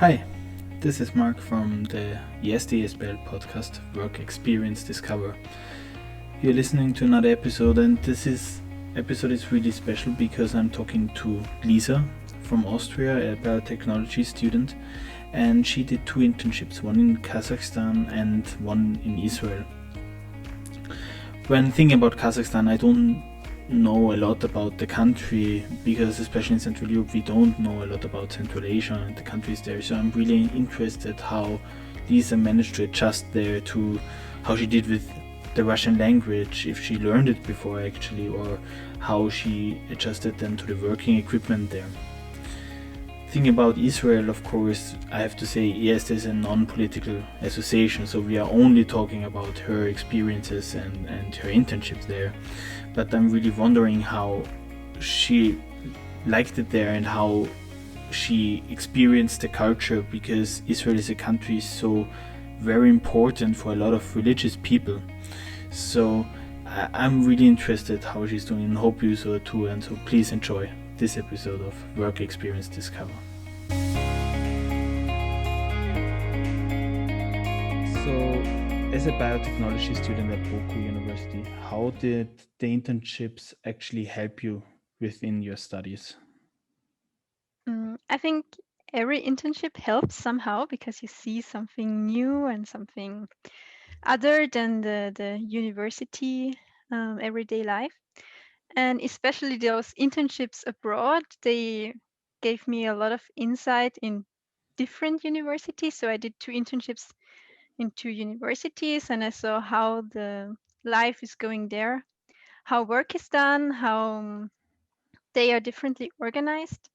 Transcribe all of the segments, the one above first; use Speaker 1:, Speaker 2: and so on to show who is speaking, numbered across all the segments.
Speaker 1: Hi, this is Mark from the YesDSBL podcast, Work Experience Discover. You're listening to another episode, and this episode is really special because I'm talking to Lisa from Austria, a biotechnology student, and she did 2 internships, one in Kazakhstan and one in Israel. When thinking about Kazakhstan, I don't know a lot about the country because especially in Central Europe we don't know a lot about Central Asia and the countries there, so I'm really interested how Lisa managed to adjust there, to how she did with the Russian language, if she learned it before actually, or how she adjusted then to the working equipment there. Thinking about Israel, of course, I have to say, yes, there's a non-political association, so we are only talking about her experiences and her internships there. But I'm really wondering how she liked it there and how she experienced the culture, because Israel is a country so very important for a lot of religious people. So I'm really interested how she's doing and hope you so too, and so please enjoy this episode of Work Experience Discover. So, as a biotechnology student at Boku University, how did the internships actually help you within your studies?
Speaker 2: I think every internship helps somehow because you see something new and something other than the university everyday life. And especially those internships abroad, they gave me a lot of insight in different universities. So I did 2 internships in 2 universities and I saw how the life is going there, how work is done, how they are differently organized.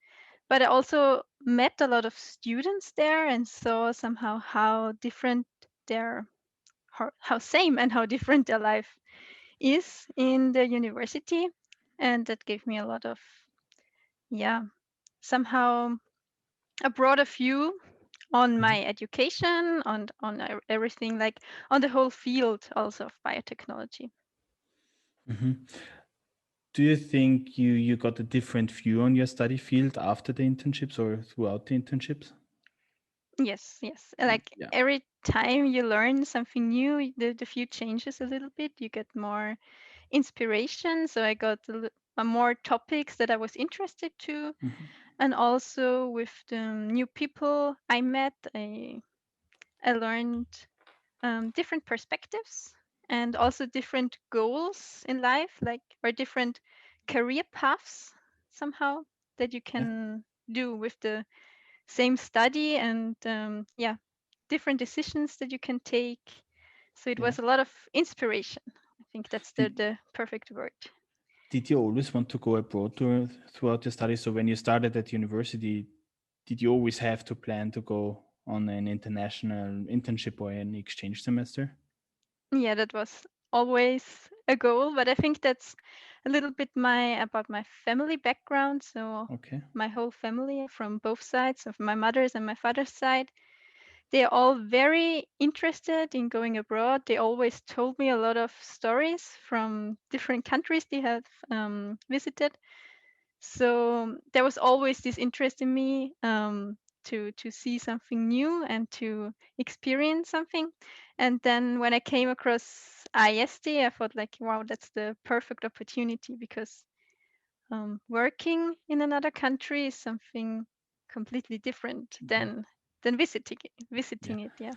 Speaker 2: But I also met a lot of students there and saw somehow how different their how same and how different their life is in the university, and that gave me a lot of, yeah, somehow a broader view on my education, on everything, like on the whole field also of biotechnology.
Speaker 1: Mm-hmm. Do you think you got a different view on your study field after the internships or throughout the internships?
Speaker 2: Yes, like
Speaker 1: Yeah.
Speaker 2: every time you learn something new, the view changes a little bit. You get more inspiration. So I got more topics that I was interested to,
Speaker 1: Mm-hmm.
Speaker 2: and also with the new people I met, I learned different perspectives and also different goals in life, like or different career paths somehow that you
Speaker 1: Yeah.
Speaker 2: can do with the same study, and yeah, different decisions that you can take. So it
Speaker 1: Yeah.
Speaker 2: was a lot of inspiration. I think that's
Speaker 1: Did,
Speaker 2: the perfect word.
Speaker 1: did you always want to go abroad throughout your studies? So when you started at university, did you always have to plan to go on an international internship or an exchange semester?
Speaker 2: Yeah, that was always a goal, but I think that's a little bit my about my family background. So
Speaker 1: Okay.
Speaker 2: my whole family from both sides of my mother's and my father's side, they're all very interested in going abroad. They always told me a lot of stories from different countries they have visited. So there was always this interest in me, to see something new and to experience something. And then when I came across ISD, I thought like, wow, that's the perfect opportunity because working in another country is something completely different
Speaker 1: Yeah.
Speaker 2: than visiting
Speaker 1: Yeah.
Speaker 2: visiting it. Yeah.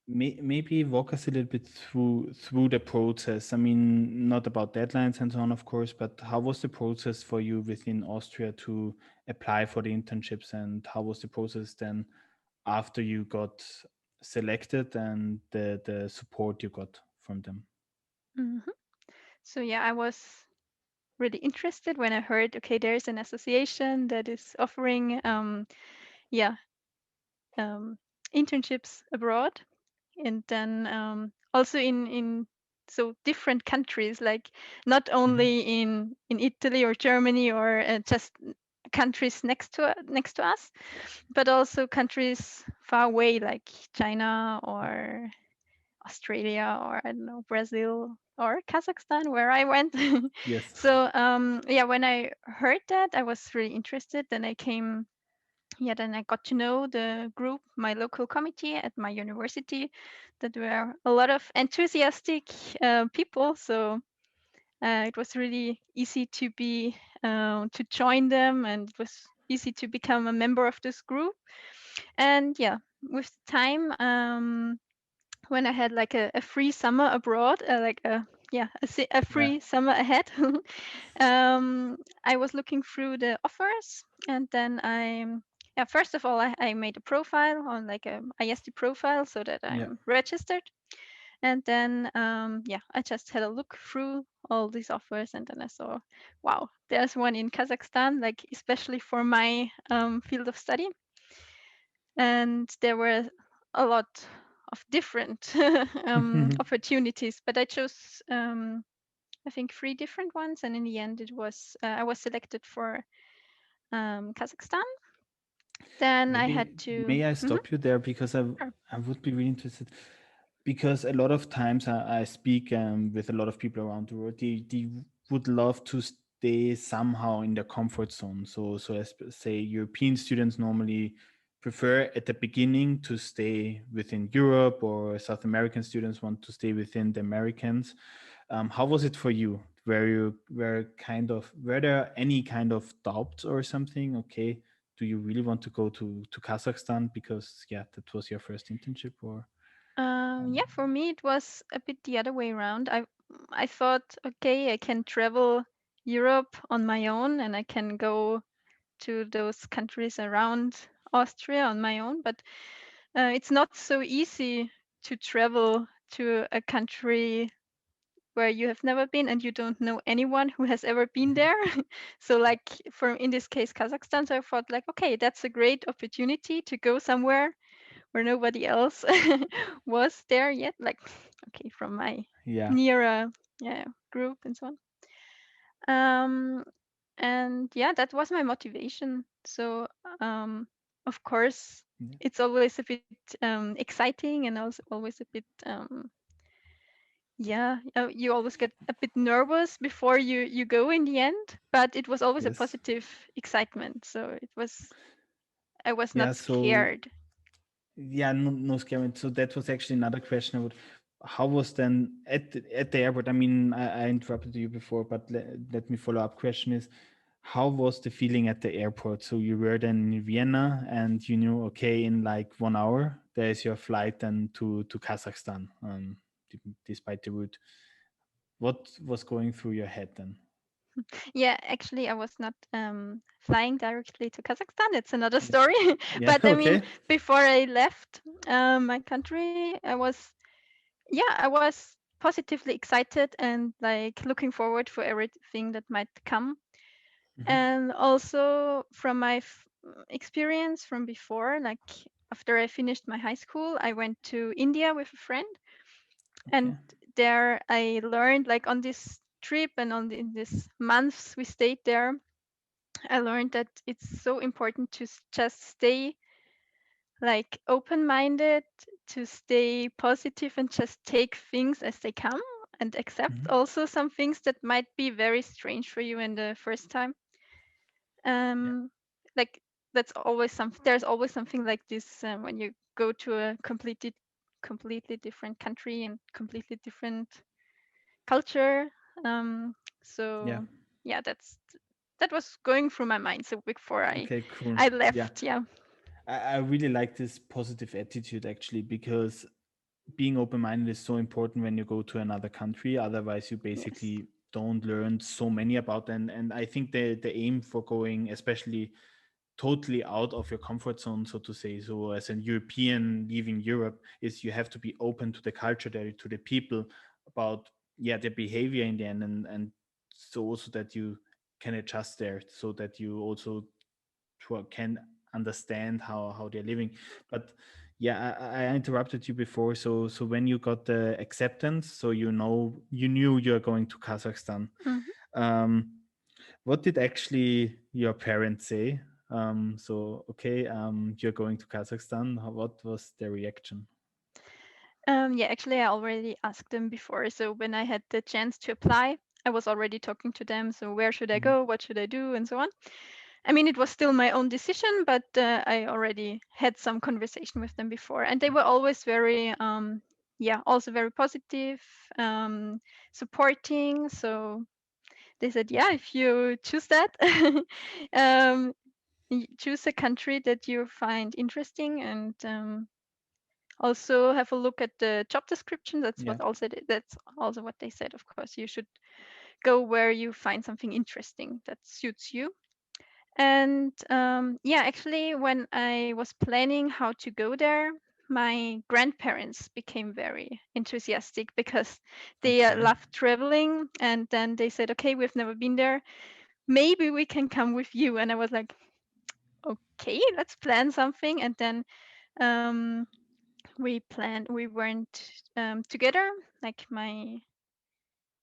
Speaker 1: Maybe walk us a little bit through the process. I mean, not about deadlines and so on, of course, but how was the process for you within Austria to apply for the internships, and how was the process then after you got selected and the support you got from them?
Speaker 2: hmm So yeah, I was really interested when I heard, okay, there's an association that is offering, yeah, um, internships abroad, and then also in so different countries, like not
Speaker 1: Mhm.
Speaker 2: only in Italy or Germany or just countries next to us, but also countries far away like China or Australia or I don't know, Brazil or Kazakhstan, where I went.
Speaker 1: Yes.
Speaker 2: So yeah, when I heard that, I was really interested. Then I came yeah, then I got to know the group, my local committee at my university, that were a lot of enthusiastic people. So it was really easy to be to join them, and it was easy to become a member of this group. And yeah, with time, when I had like a free summer abroad, like a yeah a
Speaker 1: Yeah.
Speaker 2: free summer ahead, I was looking through the offers, and then yeah, first of all, I made a profile on like a ISD profile so that
Speaker 1: Yeah.
Speaker 2: I'm registered. And then, yeah, I just had a look through all these offers, and then I saw, wow, there's one in Kazakhstan, like especially for my field of study. And there were a lot of different opportunities, but I chose, I think, three different ones. And in the end, it was I was selected for Kazakhstan. Then I had
Speaker 1: Maybe
Speaker 2: to.
Speaker 1: may I
Speaker 2: Mhm,
Speaker 1: stop you there because
Speaker 2: sure.
Speaker 1: I would be really interested because a lot of times I speak with a lot of people around the world. They would love to stay somehow in their comfort zone. So as say European students normally prefer at the beginning to stay within Europe, or South American students want to stay within the Americans. How was it for you? Were there any kind of doubts or something? Okay, do you really want to go to Kazakhstan because yeah, that was your first internship, or
Speaker 2: Yeah, for me it was a bit the other way around. I thought, okay, I can travel Europe on my own and I can go to those countries around Austria on my own, but it's not so easy to travel to a country where you have never been and you don't know anyone who has ever been
Speaker 1: Mhm.
Speaker 2: there. So like for in this case Kazakhstan, so I thought like, okay, that's a great opportunity to go somewhere where nobody else was there yet, like okay, from my
Speaker 1: Yeah,
Speaker 2: nearer yeah, group and so on. um and yeah, that was my motivation. So um of course
Speaker 1: yeah.
Speaker 2: it's always a bit exciting, and also always a bit yeah, you always get a bit nervous before you go in the end, but it was always a
Speaker 1: Yes.
Speaker 2: positive excitement, so it was, I was
Speaker 1: Yeah,
Speaker 2: not
Speaker 1: so
Speaker 2: scared.
Speaker 1: yeah, no scary. So that was actually another question I would. How was then at the airport? I mean, I interrupted you before, but let me follow up. Question is, how was the feeling at the airport? So you were then in Vienna, and you knew, okay, in like 1 hour there is your flight then to Kazakhstan. Despite the route, what was going through your head then?
Speaker 2: Yeah, actually, I was not flying directly to Kazakhstan. It's another
Speaker 1: Yeah,
Speaker 2: story.
Speaker 1: yeah,
Speaker 2: But I mean,
Speaker 1: okay.
Speaker 2: before I left my country, yeah, I was positively excited and like looking forward for everything that might come.
Speaker 1: Hmm.
Speaker 2: And also from my experience from before, like after I finished my high school, I went to India with a friend,
Speaker 1: Okay.
Speaker 2: and there I learned, like on this trip and in this months we stayed there, I learned that it's so important to just stay like open-minded, to stay positive and just take things as they come, and accept
Speaker 1: Hmm.
Speaker 2: also some things that might be very strange for you in the first time.
Speaker 1: Yeah.
Speaker 2: um like that's always there's always something like this when you go to a completely different country and completely different culture. um
Speaker 1: Yeah.
Speaker 2: so yeah, that was going through my mind so before
Speaker 1: Okay. Cool.
Speaker 2: I
Speaker 1: Yeah.
Speaker 2: left. Yeah.
Speaker 1: I really like this positive attitude actually, because being open-minded is so important when you go to another country. Otherwise, you
Speaker 2: Yes.
Speaker 1: basically don't learn so many about. And I think the aim for going, especially totally out of your comfort zone, so to say, so as an European leaving Europe, is you have to be open to the culture there, to the people, about yeah their behavior in the end, and so also that you can adjust there, so that you also can understand how they're living. But yeah, I interrupted you before. So when you got the acceptance, so you knew you're going to Kazakhstan.
Speaker 2: Mhm.
Speaker 1: um what did actually your parents say? So okay, you're going to Kazakhstan. What was their reaction?
Speaker 2: Yeah, actually, I already asked them before. So when I had the chance to apply, I was already talking to them. So where should I
Speaker 1: Mhm.
Speaker 2: go? What should I do? And so on. I mean, it was still my own decision, but I already had some conversation with them before, and they were always very, yeah, also very positive, supporting. So they said, yeah, if you choose that, um, choose a country that you find interesting, and also have a look at the job description.
Speaker 1: Yeah.
Speaker 2: That's also what they said. Of course, you should go where you find something interesting that suits you. And yeah, actually, when I was planning how to go there, my grandparents became very enthusiastic because they
Speaker 1: Okay.
Speaker 2: love traveling. And then they said, okay, we've never been there. Maybe we can come with you. And I was like, okay, let's plan something. And then um, we went together, like my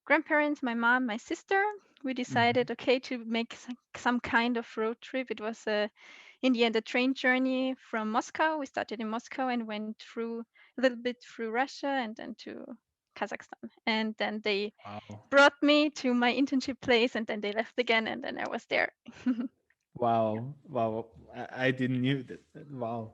Speaker 2: grandparents, my mom, my sister. We
Speaker 1: Mm-hmm.
Speaker 2: decided, okay, to make some kind of road trip. It was in the end a train journey from Moscow. We started in Moscow and went through a little bit through Russia and then to Kazakhstan. And then they
Speaker 1: Wow.
Speaker 2: brought me to my internship place and then they left again and then I was there.
Speaker 1: Wow. Wow. I didn't knew that. Wow.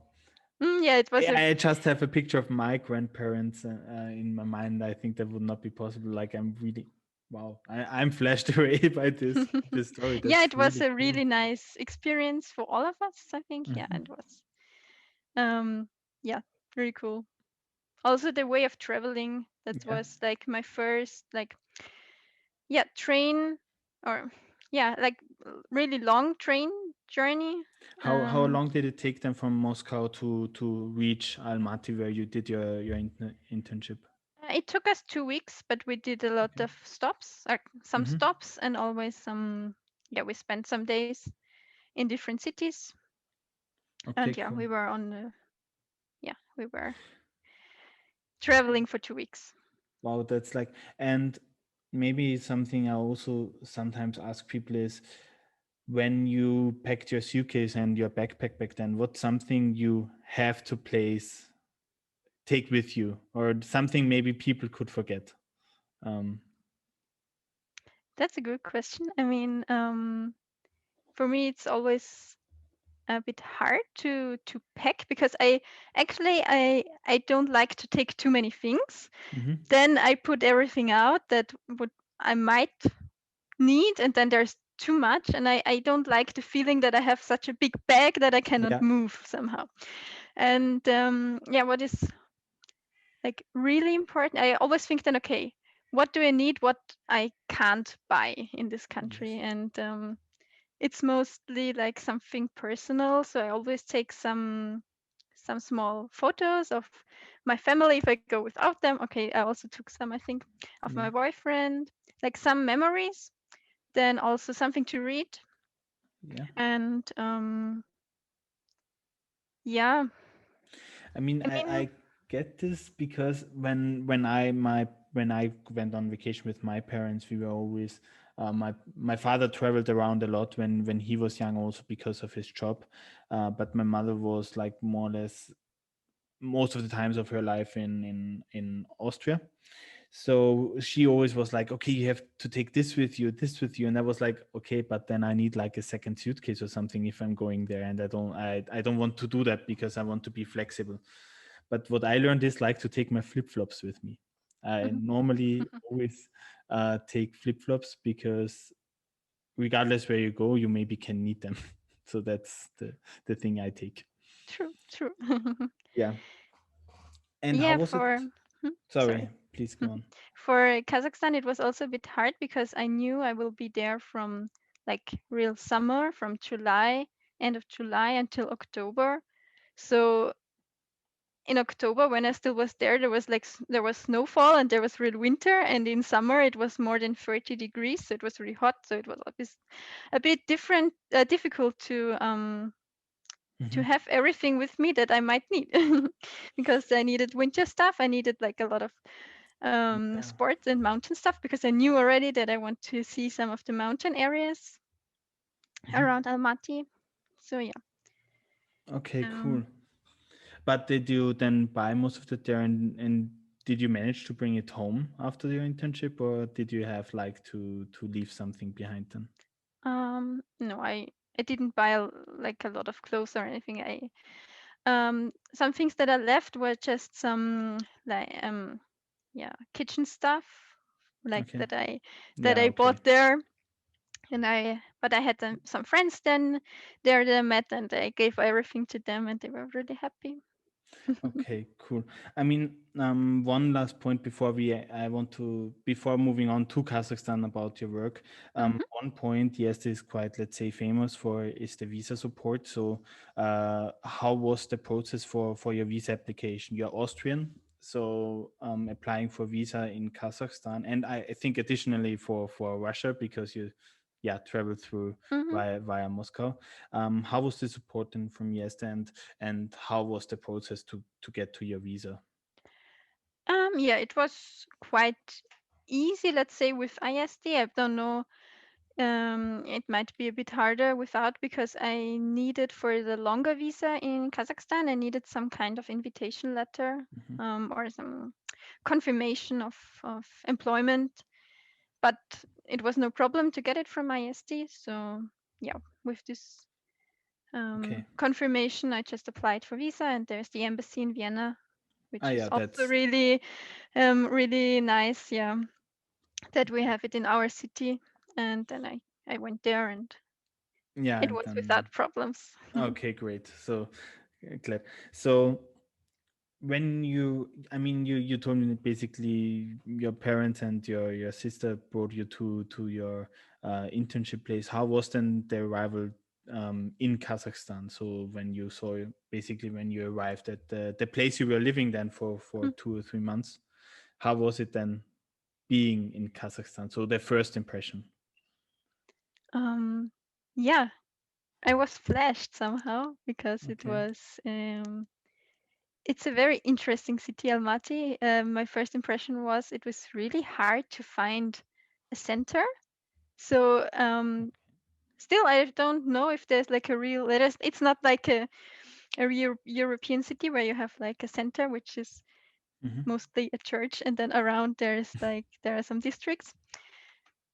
Speaker 2: Yeah, it was a
Speaker 1: I just have a picture of my grandparents in my mind. I think that would not be possible. Like I'm really, wow. I'm flashed away by this story.
Speaker 2: yeah,
Speaker 1: That's
Speaker 2: it was
Speaker 1: really
Speaker 2: a
Speaker 1: cool.
Speaker 2: really nice experience for all of us, I think. Yeah,
Speaker 1: Hmm.
Speaker 2: and it was um yeah, really cool. Also the way of traveling, that
Speaker 1: Yeah.
Speaker 2: was like my first like yeah, train or yeah, like really long train journey.
Speaker 1: How long did it take them from Moscow to reach Almaty where you did your internship?
Speaker 2: It took us 2 weeks, but we did a lot
Speaker 1: Okay.
Speaker 2: of stops, some
Speaker 1: Hmm.
Speaker 2: stops, and always some. Yeah, we spent some days in different cities,
Speaker 1: Okay.
Speaker 2: and yeah,
Speaker 1: Cool.
Speaker 2: we were traveling for 2 weeks.
Speaker 1: Wow. That's like, and maybe something I also sometimes ask people is, when you packed your suitcase and your backpack back then, what's something you have to take with you, or something maybe people could forget? Um,
Speaker 2: That's a good question. I mean, for me, it's always a bit hard to pack because I don't like to take too many things.
Speaker 1: mhm.
Speaker 2: Then I put everything out that would I might need, and then there's too much, and I don't like the feeling that I have such a big bag that I cannot
Speaker 1: Yeah.
Speaker 2: move somehow. And yeah, what is like really important? I always think then, okay, what do I need? What I can't buy in this country,
Speaker 1: Yes.
Speaker 2: and it's mostly like something personal. So I always take some small photos of my family if I go without them. Okay, I also took some, I think, of
Speaker 1: Yeah.
Speaker 2: my boyfriend, like some memories, then also something to read.
Speaker 1: Yeah.
Speaker 2: And yeah,
Speaker 1: I mean,
Speaker 2: I mean,
Speaker 1: I get this because when I went on vacation with my parents, we were always my father traveled around a lot when he was young, also because of his job. But my mother was like more or less most of the times of her life in Austria. So she always was like, okay, you have to take this with you. And I was like, okay, but then I need like a second suitcase or something if I'm going there. And I don't want to do that because I want to be flexible. But what I learned is like to take my flip-flops with me. I
Speaker 2: mhm,
Speaker 1: normally always take flip-flops because regardless where you go, you maybe can need them. So that's the thing I take.
Speaker 2: true, true.
Speaker 1: Yeah. And how
Speaker 2: Yeah,
Speaker 1: was it?
Speaker 2: sorry.
Speaker 1: Sorry, please go on.
Speaker 2: For Kazakhstan, it was also a bit hard because I knew I will be there from like real summer, from July, end of July until October. So in October, when I still was there, there was like there was snowfall and there was real winter, and in summer it was more than 30 degrees, so it was really hot. So it was a bit different, difficult to
Speaker 1: Hmm.
Speaker 2: have everything with me that I might need because I needed winter stuff. I needed like a lot of
Speaker 1: Yeah.
Speaker 2: sports and mountain stuff because I knew already that I want to see some of the mountain areas
Speaker 1: Mhm.
Speaker 2: around Almaty. So yeah,
Speaker 1: Okay,
Speaker 2: um,
Speaker 1: cool. But did you then buy most of it there, and did you manage to bring it home after your internship, or did you have like to leave something behind then?
Speaker 2: no, I didn't buy like a lot of clothes or anything. I some things that I left were just some like yeah, kitchen stuff like
Speaker 1: Okay.
Speaker 2: that
Speaker 1: Yeah.
Speaker 2: I
Speaker 1: Okay.
Speaker 2: bought there. And but I had some friends then there that I met, and I gave everything to them, and they were really happy.
Speaker 1: Okay, cool. I mean, one last point before I want to, before moving on to Kazakhstan about your work.
Speaker 2: Hmm.
Speaker 1: One point, yes, is quite, let's say, famous for is the visa support. So, how was the process for your visa application? You're Austrian, so applying for visa in Kazakhstan, and I think additionally for Russia because you, yeah, travel through
Speaker 2: Hmm.
Speaker 1: via Moscow. How was the support then from your end? And how was the process to get to your visa?
Speaker 2: Yeah, it was quite easy, let's say, with ISD. I don't know. It might be a bit harder without because I needed for the longer visa in Kazakhstan, I needed some kind of invitation letter
Speaker 1: Hmm.
Speaker 2: or some confirmation of employment. But it was no problem to get it from ISD. So yeah, with this
Speaker 1: Okay.
Speaker 2: confirmation, I just applied for visa, and there's the embassy in Vienna,
Speaker 1: Ah,
Speaker 2: which is
Speaker 1: yeah,
Speaker 2: also
Speaker 1: that's
Speaker 2: really nice. Yeah, that we have it in our city. And then I went there, and
Speaker 1: yeah,
Speaker 2: it
Speaker 1: and
Speaker 2: was
Speaker 1: then
Speaker 2: without problems.
Speaker 1: okay, great. So glad. So when you, I mean, you told me that basically your parents and your sister brought you to your internship place. How was then the arrival in Kazakhstan? So when you saw, basically when you arrived at the place you were living then for 2 or 3 months, how was it then being in Kazakhstan? So the first impression.
Speaker 2: um, yeah, I was flashed somehow because it
Speaker 1: Okay.
Speaker 2: was. It's a very interesting city, Almaty. My first impression was it was really hard to find a center. So still, I don't know if there's like a real. It's not like a real European city where you have like a center, which is
Speaker 1: Hmm.
Speaker 2: mostly a church, and then around there are some districts.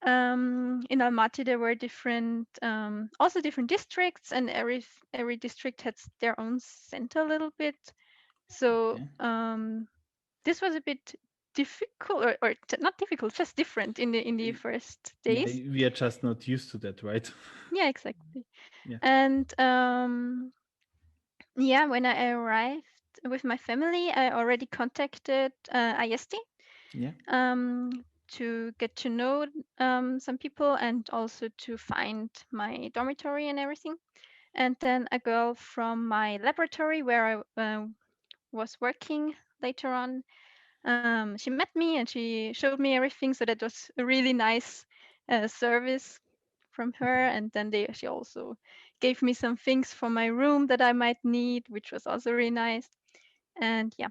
Speaker 2: In Almaty, there were different, also different districts, and every district had their own center a little bit. So
Speaker 1: Okay.
Speaker 2: this was a bit difficult, or not difficult, just different in the first
Speaker 1: Yeah,
Speaker 2: days.
Speaker 1: we are just not used to that, right?
Speaker 2: Yeah, exactly.
Speaker 1: Yeah.
Speaker 2: And yeah, when I arrived with my family, I already contacted ISD
Speaker 1: Yeah.
Speaker 2: um, to get to know some people and also to find my dormitory and everything. And then a girl from my laboratory where I was working later on, she met me and she showed me everything. So that was a really nice service from her. And then she also gave me some things for my room that I might need, which was also really nice. And yeah,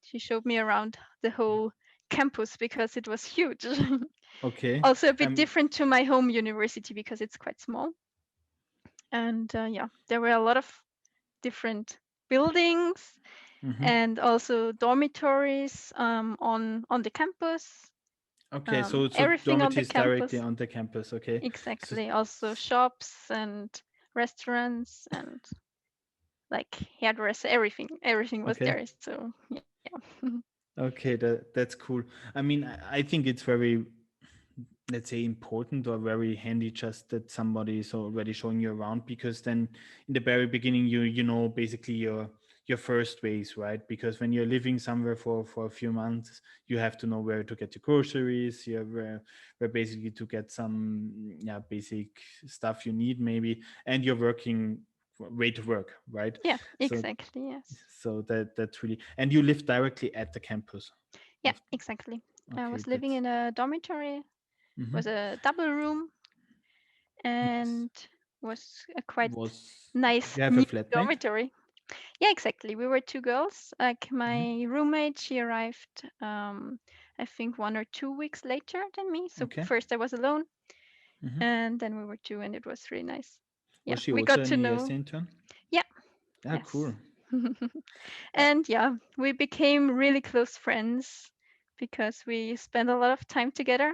Speaker 2: she showed me around the whole campus because it was huge.
Speaker 1: Okay.
Speaker 2: Also a bit different to my home university because it's quite small. And yeah, there were a lot of different buildings
Speaker 1: Mhm.
Speaker 2: and also dormitories on the campus.
Speaker 1: Okay, so
Speaker 2: Everything on
Speaker 1: dormitory
Speaker 2: the
Speaker 1: is directly
Speaker 2: campus.
Speaker 1: on the campus. Okay. So
Speaker 2: Exactly. Also shops and restaurants and like hairdresser, everything was
Speaker 1: okay.
Speaker 2: there. So yeah.
Speaker 1: Okay, that's cool. I mean, I think it's very, let's say, important or very handy just that somebody is already showing you around, because then in the very beginning you know basically your first ways, right? Because when you're living somewhere for a few months, you have to know where to get your groceries, you have where basically to get some, yeah, basic stuff you need maybe, and you're working way to work, right?
Speaker 2: Yeah,
Speaker 1: So
Speaker 2: exactly. Yes.
Speaker 1: that's really, and you live directly at the campus
Speaker 2: Yeah,
Speaker 1: of,
Speaker 2: exactly. I
Speaker 1: okay,
Speaker 2: was living
Speaker 1: that's,
Speaker 2: in a dormitory.
Speaker 1: mhm.
Speaker 2: Was a double room
Speaker 1: Nice.
Speaker 2: and was a quite
Speaker 1: Was,
Speaker 2: nice
Speaker 1: you have a
Speaker 2: new
Speaker 1: flatmate?
Speaker 2: dormitory. Yeah, exactly. We were two girls. Like
Speaker 1: Hmm.
Speaker 2: my roommate, she arrived, I think 1 or 2 weeks later than me. So
Speaker 1: Okay.
Speaker 2: first I was alone,
Speaker 1: Hmm.
Speaker 2: and then we were two, and it was really nice. Yeah,
Speaker 1: Was she
Speaker 2: we
Speaker 1: also
Speaker 2: got
Speaker 1: an
Speaker 2: to
Speaker 1: ES
Speaker 2: know.
Speaker 1: intern?
Speaker 2: Yeah,
Speaker 1: Ah,
Speaker 2: yes.
Speaker 1: cool. Uh,
Speaker 2: And yeah, we became really close friends because we spent a lot of time together.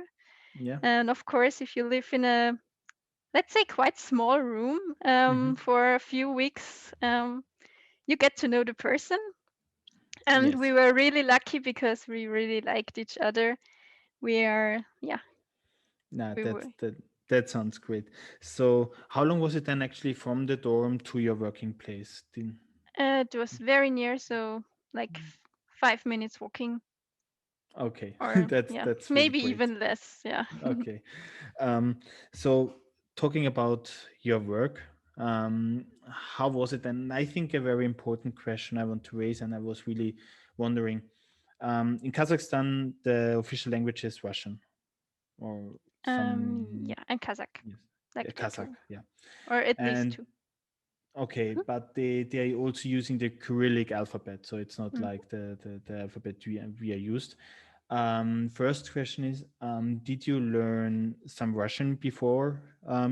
Speaker 1: yeah.
Speaker 2: And of course, if you live in a let's say, quite small room
Speaker 1: Hmm.
Speaker 2: for a few weeks. You get to know the person, and we
Speaker 1: Yes.
Speaker 2: were really lucky because we really liked each other. We are, yeah,
Speaker 1: Nah,
Speaker 2: we were.
Speaker 1: that sounds great. So, how long was it then actually from the dorm to your working place?
Speaker 2: It was very near, so like 5 minutes walking,
Speaker 1: Okay,
Speaker 2: or yeah,
Speaker 1: that's really
Speaker 2: maybe
Speaker 1: great.
Speaker 2: even less. Yeah.
Speaker 1: Okay. Um, so talking about your work, how was it? And I think a very important question I want to raise, and I was really wondering, in Kazakhstan, the official language is Russian or some,
Speaker 2: Yeah, and Kazakh,
Speaker 1: yes,
Speaker 2: like the
Speaker 1: Kazakh,
Speaker 2: two,
Speaker 1: yeah.
Speaker 2: or at least
Speaker 1: And
Speaker 2: two.
Speaker 1: okay,
Speaker 2: Mhm.
Speaker 1: but they are also using the Cyrillic alphabet, so it's not
Speaker 2: Mhm.
Speaker 1: like the alphabet we are used. First question is, did you learn some Russian before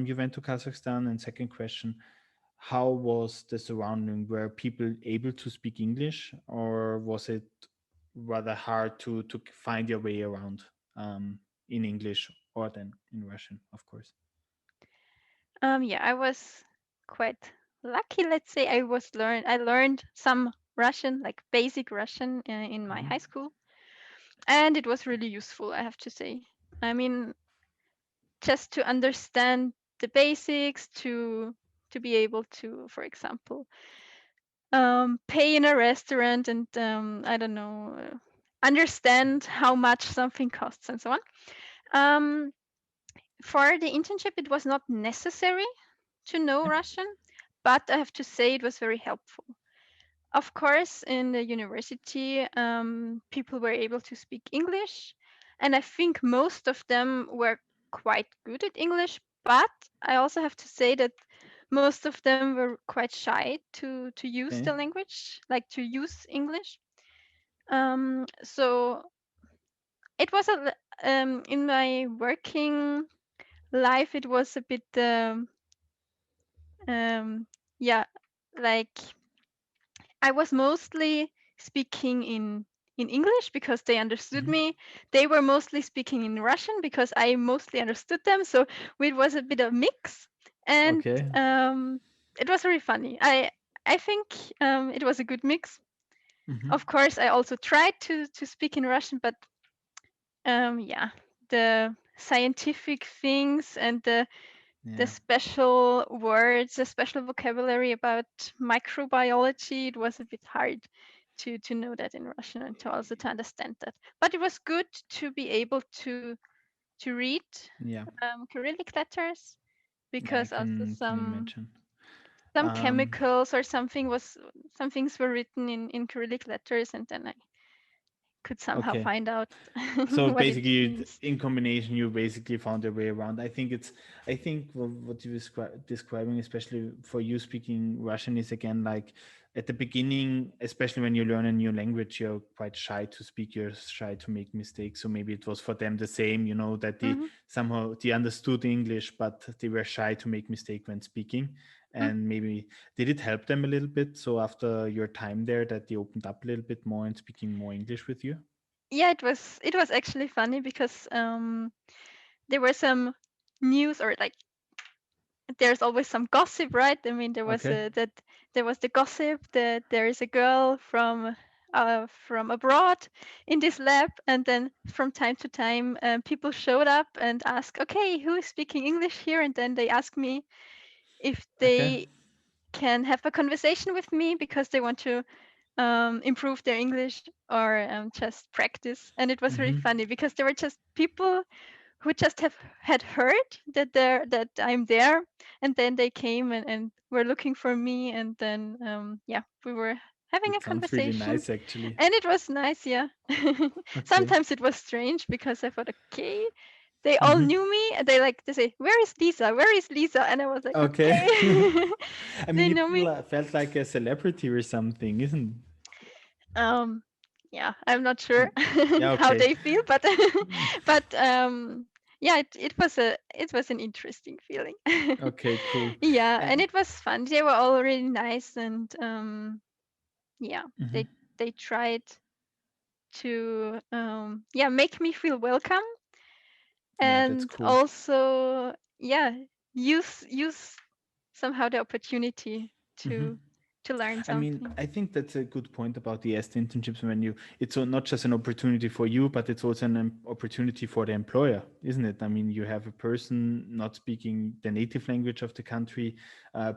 Speaker 1: you went to Kazakhstan? And second question, how was the surrounding? Were people able to speak English, or was it rather hard to find your way around in English or then in Russian, of course?
Speaker 2: Yeah, I was quite lucky. Let's say I learned some Russian, like basic Russian, in my
Speaker 1: Hmm.
Speaker 2: high school, and it was really useful, I have to say. I mean, just to understand the basics, to be able to, for example, pay in a restaurant, and I don't know, understand how much something costs and so on. Um, for the internship, it was not necessary to know
Speaker 1: Okay.
Speaker 2: Russian, but I have to say it was very helpful. Of course, in the university, people were able to speak English, and I think most of them were quite good at English. But I also have to say that most of them were quite shy to use the
Speaker 1: Okay.
Speaker 2: language, like to use English. So it was in my working life, it was a bit um, yeah, like I was mostly speaking in English because they understood
Speaker 1: Hmm.
Speaker 2: me. They were mostly speaking in Russian because I mostly understood them. So it was a bit of mix, and
Speaker 1: Okay.
Speaker 2: it was very funny. I think it was a good mix.
Speaker 1: Hmm.
Speaker 2: Of course, I also tried to speak in Russian, but yeah, the scientific things and the
Speaker 1: Yeah.
Speaker 2: special words, the special vocabulary about microbiology, it was a bit hard to know that in Russian and to also to understand that. But it was good to be able to read
Speaker 1: Yeah.
Speaker 2: Cyrillic letters,
Speaker 1: Yeah, I
Speaker 2: because also
Speaker 1: can imagine.
Speaker 2: some
Speaker 1: Um,
Speaker 2: chemicals or some things were written in Cyrillic letters, and then I could somehow
Speaker 1: okay.
Speaker 2: find out
Speaker 1: So
Speaker 2: what it
Speaker 1: basically,
Speaker 2: means.
Speaker 1: in combination, you basically found a way around. I think what you describing, especially for you speaking Russian, is again like at the beginning, especially when you learn a new language, you're quite shy to speak. You're shy to make mistakes. So maybe it was for them the same, that they
Speaker 2: Hmm.
Speaker 1: somehow they understood English, but they were shy to make mistake when speaking. And maybe did it help them a little bit? So after your time there, that they opened up a little bit more and speaking more English with you.
Speaker 2: Yeah, it was actually funny because there were some news, or like there's always some gossip, right? I mean,
Speaker 1: Okay.
Speaker 2: there was the gossip that there is a girl from abroad in this lab, and then from time to time people showed up and asked, okay, who is speaking English here? And then they asked me if
Speaker 1: Okay.
Speaker 2: they can have a conversation with me because they want to improve their English, or just practice. And it was really
Speaker 1: Hmm.
Speaker 2: funny because there were just people who just have had heard that I'm there, and then they came and were looking for me, and then yeah, we were having a
Speaker 1: That sounds really
Speaker 2: conversation,
Speaker 1: nice, actually.
Speaker 2: and it was nice. Yeah.
Speaker 1: Okay.
Speaker 2: Sometimes it was strange because I thought, okay, they all
Speaker 1: Hmm.
Speaker 2: knew me, and they say, where is Lisa, where is Lisa, and I was like,
Speaker 1: Okay.
Speaker 2: okay.
Speaker 1: I mean,
Speaker 2: They
Speaker 1: you
Speaker 2: know me.
Speaker 1: felt like a celebrity or something, isn't?
Speaker 2: um yeah, I'm not sure
Speaker 1: Yeah.
Speaker 2: how
Speaker 1: Okay.
Speaker 2: they feel, but
Speaker 1: Mm.
Speaker 2: but yeah, it was an interesting feeling.
Speaker 1: Okay. Cool.
Speaker 2: Yeah, and
Speaker 1: And
Speaker 2: it was fun. They were all really nice, and yeah,
Speaker 1: mhm.
Speaker 2: they tried to yeah, make me feel welcome,
Speaker 1: Yeah, that's
Speaker 2: and
Speaker 1: cool.
Speaker 2: also, yeah, use somehow the opportunity
Speaker 1: Mm-hmm.
Speaker 2: to learn
Speaker 1: I mean,
Speaker 2: something.
Speaker 1: I think that's a good point about the EST internships when it's not just an opportunity for you, but it's also an opportunity for the employer, isn't it? I mean, you have a person not speaking the native language of the country,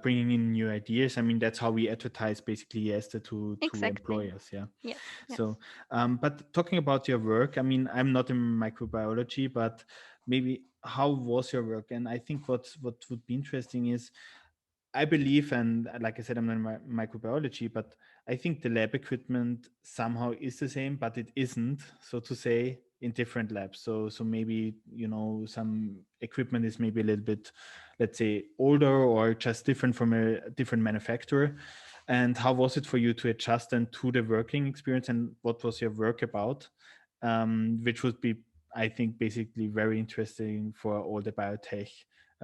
Speaker 1: bringing in new ideas. I mean, that's how we advertise basically EST to
Speaker 2: Exactly.
Speaker 1: employers. Yeah.
Speaker 2: Yes.
Speaker 1: So,
Speaker 2: Yes.
Speaker 1: but talking about your work, I mean, I'm not in microbiology, but maybe how was your work? And I think what would be interesting is I believe, and like I said, I'm not in microbiology, but I think the lab equipment somehow is the same, but it isn't, so to say, in different labs. So maybe some equipment is maybe a little bit, let's say, older or just different from a different manufacturer. And how was it for you to adjust then to the working experience, and what was your work about? Which would be, I think, basically very interesting for all the biotech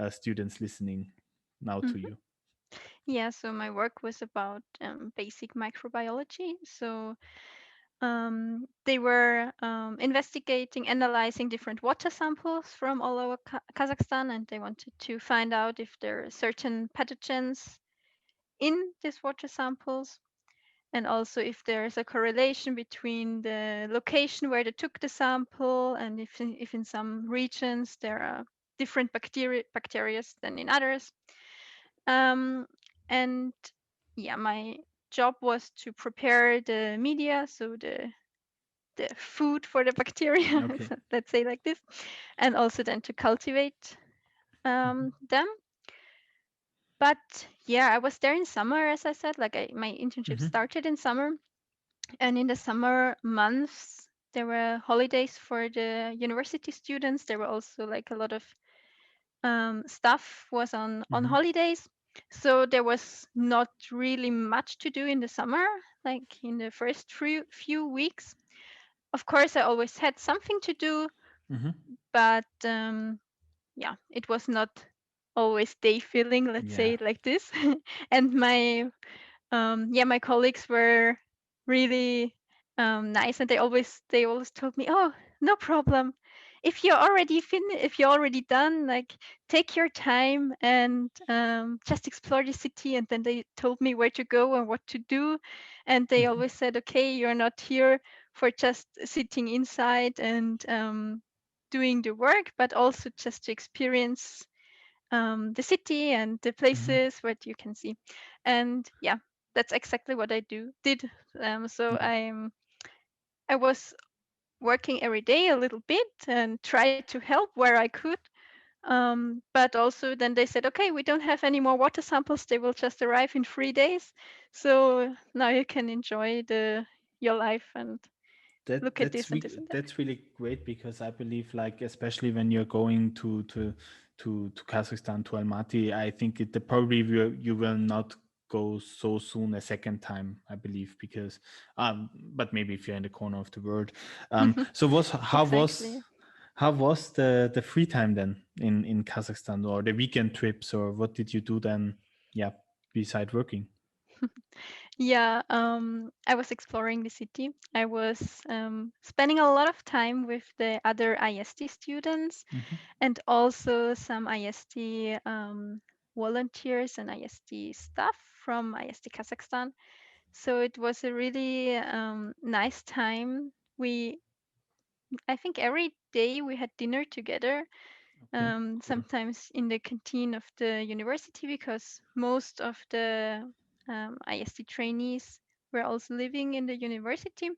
Speaker 1: students listening now to
Speaker 2: Hmm.
Speaker 1: you.
Speaker 2: Yeah. So my work was about basic microbiology. So they were investigating, analyzing different water samples from all over Kazakhstan, and they wanted to find out if there are certain pathogens in these water samples, and also if there is a correlation between the location where they took the sample, and if in some regions there are different bacteria than in others. Um, and yeah, my job was to prepare the media, so the food for the bacteria,
Speaker 1: Okay.
Speaker 2: let's say like this, and also then to cultivate
Speaker 1: Mhm.
Speaker 2: them. But yeah, I was there in summer, as I said, like my internship
Speaker 1: Mhm.
Speaker 2: started in summer, and in the summer months, there were holidays for the university students. There were also like a lot of stuff was on
Speaker 1: Mhm.
Speaker 2: holidays. So there was not really much to do in the summer, like in the first few weeks. Of course, I always had something to do,
Speaker 1: Mhm.
Speaker 2: but yeah, it was not always day filling, let's say
Speaker 1: Yeah.
Speaker 2: it like this. And yeah, my colleagues were really nice, and they always told me, "Oh, no problem. If you're already done, like take your time and just explore the city." And then they told me where to go and what to do, and they
Speaker 1: Mhm.
Speaker 2: always said, "Okay, you're not here for just sitting inside and doing the work, but also just to experience the city and the
Speaker 1: Mhm.
Speaker 2: places where you can see." And yeah, that's exactly what I did. So
Speaker 1: Yeah.
Speaker 2: I was working every day a little bit and tried to help where I could. But also then they said, okay, we don't have any more water samples. They will just arrive in 3 days. So now you can enjoy the your life and
Speaker 1: That
Speaker 2: look at this and this and that.
Speaker 1: that's really great because I believe, like, especially when you're going to Kazakhstan, to Almaty, I think probably you will not go so soon a second time, I believe, because but maybe if you're in the corner of the world. So was
Speaker 2: Exactly.
Speaker 1: how was the free time then in Kazakhstan, or the weekend trips, or what did you do then? Yeah, beside working.
Speaker 2: Yeah, I was exploring the city. I was spending a lot of time with the other IST students
Speaker 1: Hmm.
Speaker 2: and also some IST volunteers and IST staff from IST Kazakhstan. So it was a really nice time. I think every day we had dinner together,
Speaker 1: Okay, cool.
Speaker 2: sometimes in the canteen of the university, because most of the IST trainees were also living in the university,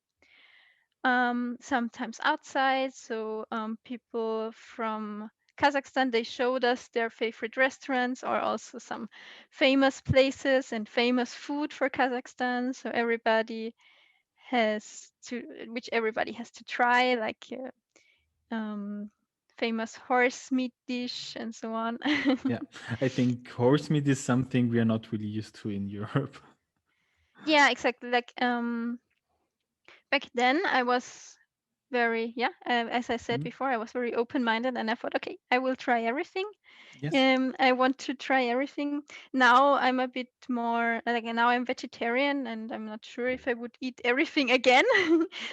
Speaker 2: sometimes outside. So people from Kazakhstan, they showed us their favorite restaurants or also some famous places and famous food for Kazakhstan. So everybody has to try, like um, famous horse meat dish and so on.
Speaker 1: Yeah, I think horse meat is something we are not really used to in Europe.
Speaker 2: Yeah, exactly. Like back then, I was very yeah. As I said
Speaker 1: Mm.
Speaker 2: before, I was very open-minded, and I thought, okay, I will try everything.
Speaker 1: Yes.
Speaker 2: I want to try everything. Now I'm a bit more like now I'm vegetarian, and I'm not sure if I would eat everything again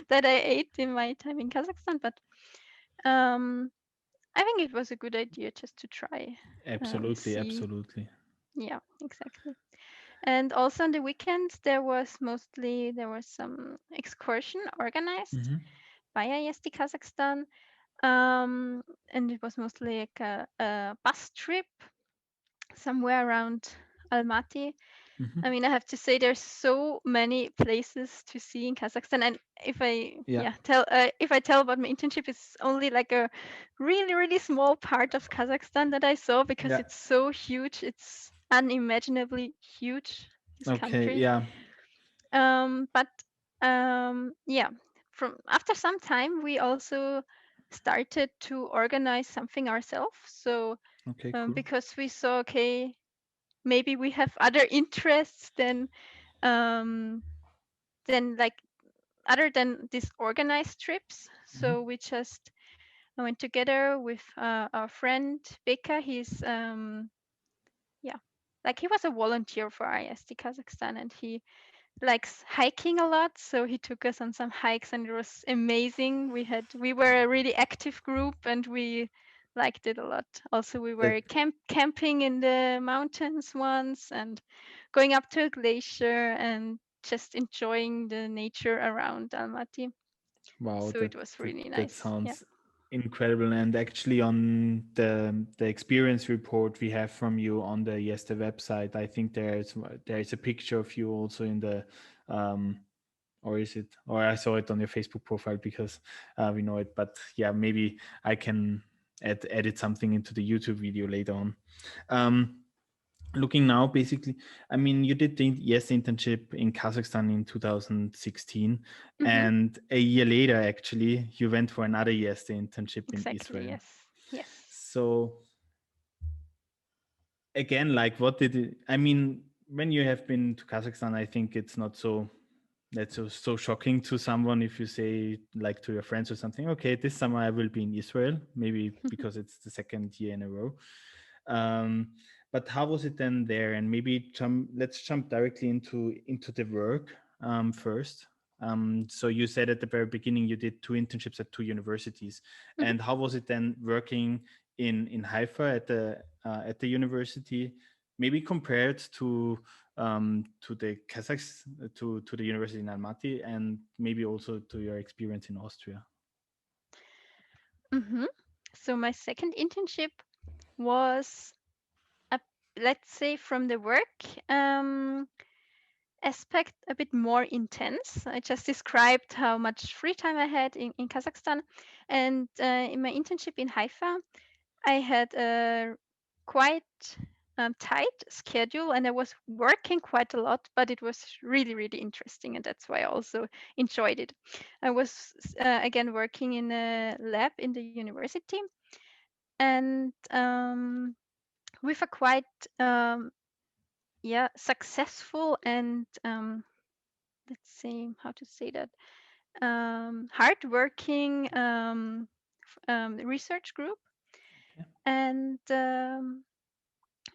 Speaker 2: that I ate in my time in Kazakhstan. But um, I think it was a good idea just to try,
Speaker 1: Absolutely,
Speaker 2: see.
Speaker 1: absolutely.
Speaker 2: Yeah, exactly. And also on the weekends, there was some excursion organized
Speaker 1: Mm-hmm.
Speaker 2: by ISD Kazakhstan, and it was mostly like a bus trip somewhere around Almaty.
Speaker 1: Mm-hmm.
Speaker 2: I mean, I have to say there's so many places to see in Kazakhstan, and
Speaker 1: Yeah,
Speaker 2: if I tell about my internship, it's only like a really small part of Kazakhstan that I saw because
Speaker 1: yeah.
Speaker 2: it's so huge. It's unimaginably huge, this
Speaker 1: Okay,
Speaker 2: country.
Speaker 1: yeah.
Speaker 2: But yeah, from after some time, we also started to organize something ourselves. So
Speaker 1: Okay, cool.
Speaker 2: because we saw, okay, maybe we have other interests um, than like other than these organized trips.
Speaker 1: Mm-hmm.
Speaker 2: So we just went together with our friend Beka. He's yeah, like he was a volunteer for IST Kazakhstan, and he likes hiking a lot, so he took us on some hikes and it was amazing. We were a really active group and we liked it a lot. Also we
Speaker 1: That
Speaker 2: were camping in the mountains once and going up to a glacier and just enjoying the nature around Almaty.
Speaker 1: wow,
Speaker 2: So it was really
Speaker 1: that
Speaker 2: nice. Yeah.
Speaker 1: sounds incredible. And actually, on the experience report we have from you on the Yester website, I think there's a picture of you also in the um, or is it, or I saw it on your Facebook profile because we know it. But yeah, maybe I can edit something into the YouTube video later on. Um, Looking now, basically, I mean, you did the yes internship in Kazakhstan in 2016,
Speaker 2: Hmm.
Speaker 1: and a year later, actually, you went for another yes internship in
Speaker 2: Exactly.
Speaker 1: Israel.
Speaker 2: Yes. Yes.
Speaker 1: So again, like, what did it? I mean, when you have been to Kazakhstan, I think it's not so that's so shocking to someone if you say like to your friends or something. Okay, this summer I will be in Israel, maybe because it's the second year in a row. Um, but how was it then there? And maybe let's jump directly into the work first. So you said at the very beginning you did two internships at two universities,
Speaker 2: Hmm.
Speaker 1: and how was it then working in Haifa at the university? Maybe compared to the Kazakhs to the university in Almaty, and maybe also to your experience in Austria.
Speaker 2: Hmm. So my second internship was a, let's say from the work aspect a bit more intense. I just described how much free time I had in Kazakhstan. And in my internship in Haifa, I had a quite tight schedule and I was working quite a lot, but it was really interesting. And that's why I also enjoyed it. I was again working in a lab in the university and with a quite yeah successful and let's say how to say that hardworking research group,
Speaker 1: Okay.
Speaker 2: and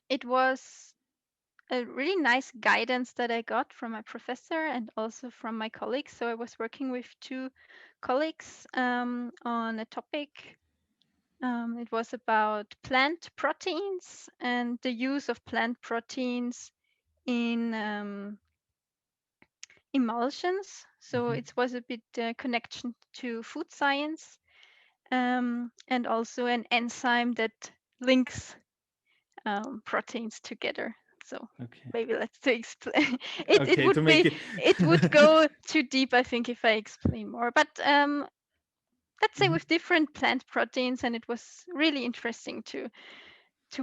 Speaker 2: it was a really nice guidance that I got from my professor and also from my colleagues. So I was working with two colleagues on a topic. It was about plant proteins and the use of plant proteins in emulsions. So
Speaker 1: Mm-hmm.
Speaker 2: it was a bit connection to food science, and also an enzyme that links proteins together. So
Speaker 1: Okay.
Speaker 2: maybe let's to explain. It
Speaker 1: Okay.
Speaker 2: would
Speaker 1: To make
Speaker 2: be
Speaker 1: it.
Speaker 2: it would go too deep, I think, if I explain more. But let's say
Speaker 1: Mhm.
Speaker 2: with different plant proteins, and it was really interesting to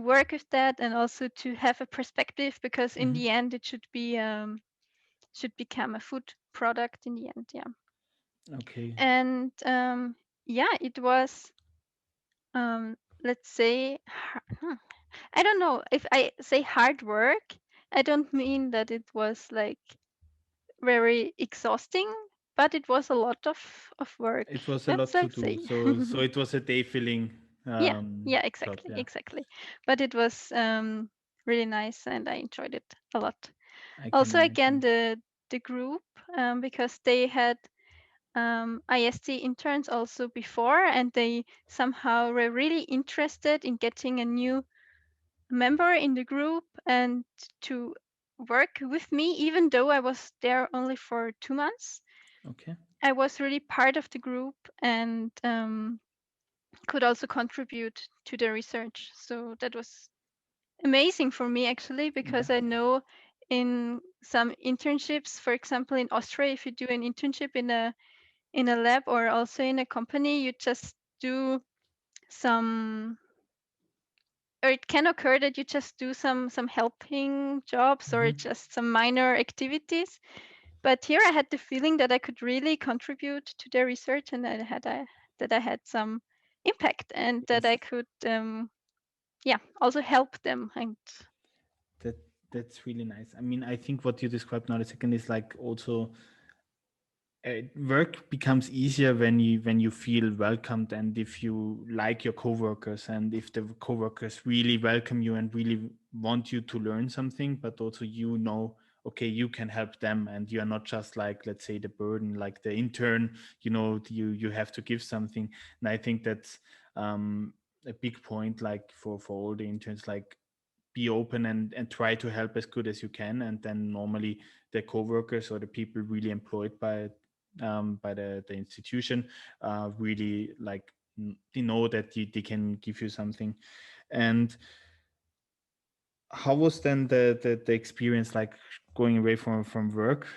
Speaker 2: work with that and also to have a perspective because in
Speaker 1: Mhm.
Speaker 2: the end it should become a food product in the end. Yeah.
Speaker 1: Okay.
Speaker 2: And yeah, it was let's say I don't know if I say hard work, I don't mean that it was like very exhausting, but it was a lot of work.
Speaker 1: It was a
Speaker 2: That's
Speaker 1: lot to
Speaker 2: I'd
Speaker 1: do.
Speaker 2: say.
Speaker 1: So it was a day filling
Speaker 2: Yeah, yeah,
Speaker 1: job.
Speaker 2: exactly,
Speaker 1: Yeah,
Speaker 2: exactly. But it was really nice and I enjoyed it a lot.
Speaker 1: I can
Speaker 2: Also again
Speaker 1: imagine.
Speaker 2: the group, because they had IST interns also before, and they somehow were really interested in getting a new member in the group and to work with me, even though I was there only for 2 months.
Speaker 1: Okay.
Speaker 2: I was really part of the group and could also contribute to the research. So that was amazing for me actually,
Speaker 1: Yeah.
Speaker 2: because I know in some internships, for example, in Austria, if you do an internship in a lab or also in a company, you just do some, or it can occur that you just do some helping jobs or
Speaker 1: Mm-hmm.
Speaker 2: just some minor activities. But here I had the feeling that I could really contribute to their research, and that I had some impact, and that
Speaker 1: Yes.
Speaker 2: I could yeah, also help them. And
Speaker 1: That that's really nice. I mean, I think what you described now the second is like also work becomes easier when you feel welcomed, and if you like your coworkers, and if the coworkers really welcome you and really want you to learn something, but also okay, you can help them, and you are not just like, let's say, the burden, like the intern, you have to give something. And I think that's a big point, like for all the interns, like be open and try to help as good as you can, and then normally the coworkers or the people really employed by the institution really like they know that they can give you something. And how was then the experience like going away from work,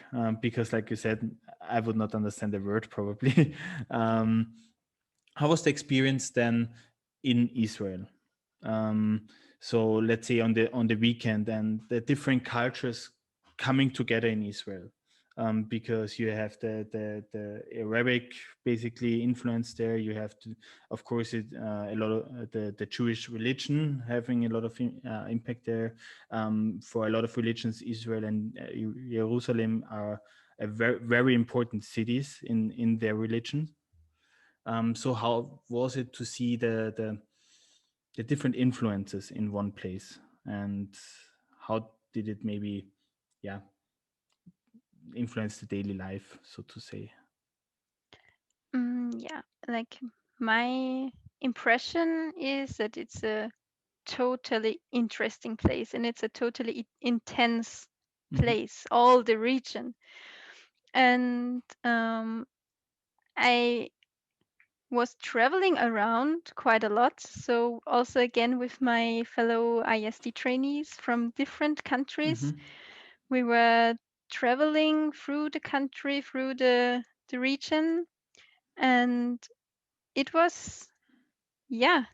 Speaker 1: because like you said, I would not understand the word probably. um, how was the experience then in Israel? Um, so let's say on the weekend, and the different cultures coming together in Israel, because you have the Arabic basically influence there. You have to, of course, a lot of the Jewish religion having a lot of impact there. For a lot of religions, Israel and Jerusalem are a very important cities in their religion. So how was it to see the different influences in one place, and how did it maybe, yeah, influence the daily life, so to say?
Speaker 2: yeah, like my impression is that it's a totally interesting place, and it's a totally intense
Speaker 1: Hmm.
Speaker 2: place, all the region. And I was traveling around quite a lot. So also again with my fellow ISD trainees from different countries,
Speaker 1: Hmm.
Speaker 2: we were traveling through the country, through the region, and it was, yeah,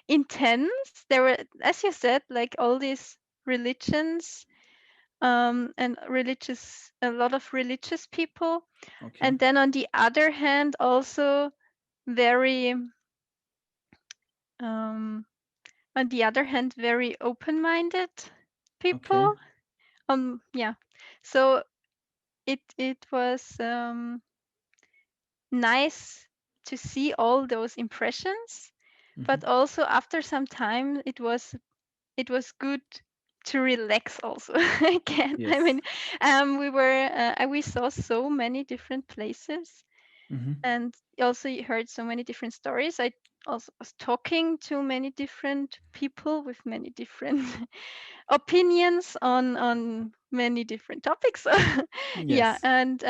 Speaker 2: intense. There were, as you said, like all these religions, and a lot of religious people.
Speaker 1: Okay.
Speaker 2: And then on the other hand, also very, um, on the other hand, very open-minded
Speaker 1: Okay.
Speaker 2: people. Yeah. So it was nice to see all those impressions,
Speaker 1: Hmm.
Speaker 2: but also after some time, it was good to relax also again. I
Speaker 1: Yes.
Speaker 2: mean, we saw so many different places,
Speaker 1: Hmm.
Speaker 2: and also you heard so many different stories. I also was talking to many different people with many different opinions on many different topics. Yeah,
Speaker 1: Yes.
Speaker 2: and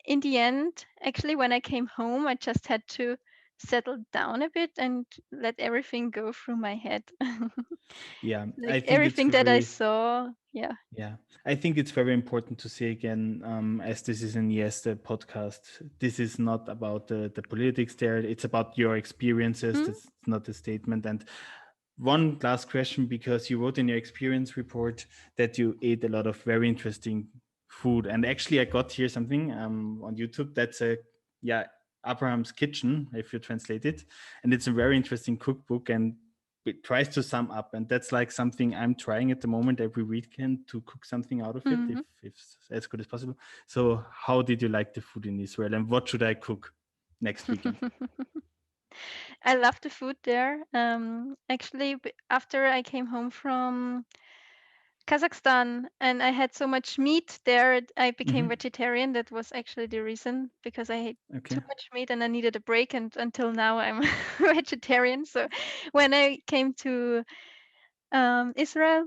Speaker 2: in the end, actually, when I came home, I just had to settle down a bit and let everything go through my head.
Speaker 1: Yeah, I
Speaker 2: Like
Speaker 1: think it's
Speaker 2: everything that I
Speaker 1: very,
Speaker 2: saw, yeah.
Speaker 1: yeah, I think it's very important to say again, as this is an Yes the podcast, this is not about the politics there. It's about your experiences.
Speaker 2: Hmm?
Speaker 1: That's not a statement. And one last question, because you wrote in your experience report that you ate a lot of very interesting food. And actually, I got here something on YouTube. That's a, yeah, Abraham's Kitchen, if you translate it. And it's a very interesting cookbook. And it tries to sum up, and that's like something I'm trying at the moment every weekend to cook something out of it,
Speaker 2: Hmm.
Speaker 1: if as good as possible. So how did you like the food in Israel, and what should I cook next weekend?
Speaker 2: I love the food there. Actually, after I came home from Kazakhstan, and I had so much meat there, I became
Speaker 1: Mm-hmm.
Speaker 2: vegetarian. That was actually the reason, because I had too
Speaker 1: Okay.
Speaker 2: much meat and I needed a break, and until now I'm vegetarian. So when I came to Israel,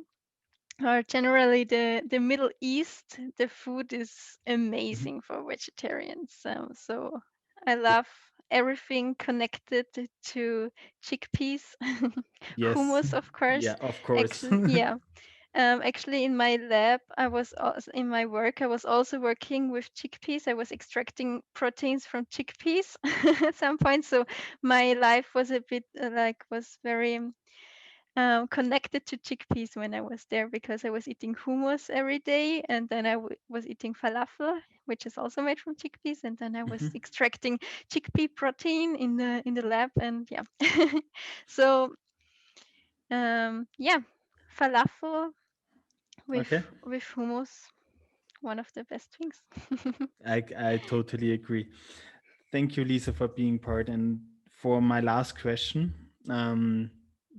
Speaker 2: or generally the Middle East, the food is
Speaker 1: Mm-hmm.
Speaker 2: amazing for vegetarians. So I
Speaker 1: Yeah.
Speaker 2: love everything connected to chickpeas,
Speaker 1: Yes.
Speaker 2: hummus, of course.
Speaker 1: Yeah, of course.
Speaker 2: Actually, yeah. Actually, in my lab, I was also, in my work, I was also working with chickpeas. I was extracting proteins from chickpeas at some point. So my life was a bit was very connected to chickpeas when I was there, because I was eating hummus every day, and then I was eating falafel, which is also made from chickpeas, and then I was
Speaker 1: Mm-hmm.
Speaker 2: extracting chickpea protein in the lab, and yeah. So yeah, falafel with
Speaker 1: Okay.
Speaker 2: hummus, one of the best things.
Speaker 1: I totally agree. Thank you, Lisa, for being part. And for my last question,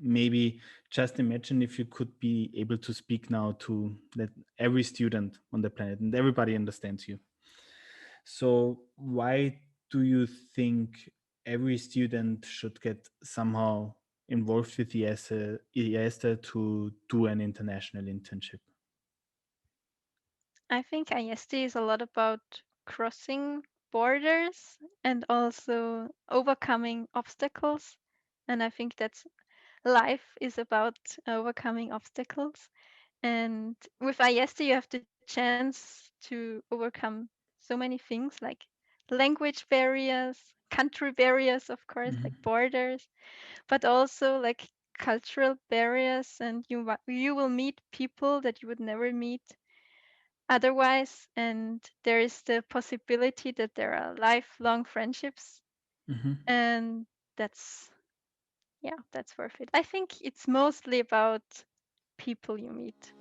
Speaker 1: maybe just imagine if you could be able to speak now to let every student on the planet and everybody understands you. So, why do you think every student should get somehow involved with IESTA to do an international internship?
Speaker 2: I think IST is a lot about crossing borders and also overcoming obstacles. And I think that's life is about overcoming obstacles. And with IST, you have the chance to overcome so many things, like language barriers, country barriers, of course, like
Speaker 1: Hmm.
Speaker 2: borders, but also like cultural barriers. And you will meet people that you would never meet otherwise, and there is the possibility that there are lifelong friendships,
Speaker 1: Hmm.
Speaker 2: and that's, yeah, that's worth it. I think it's mostly about people you meet.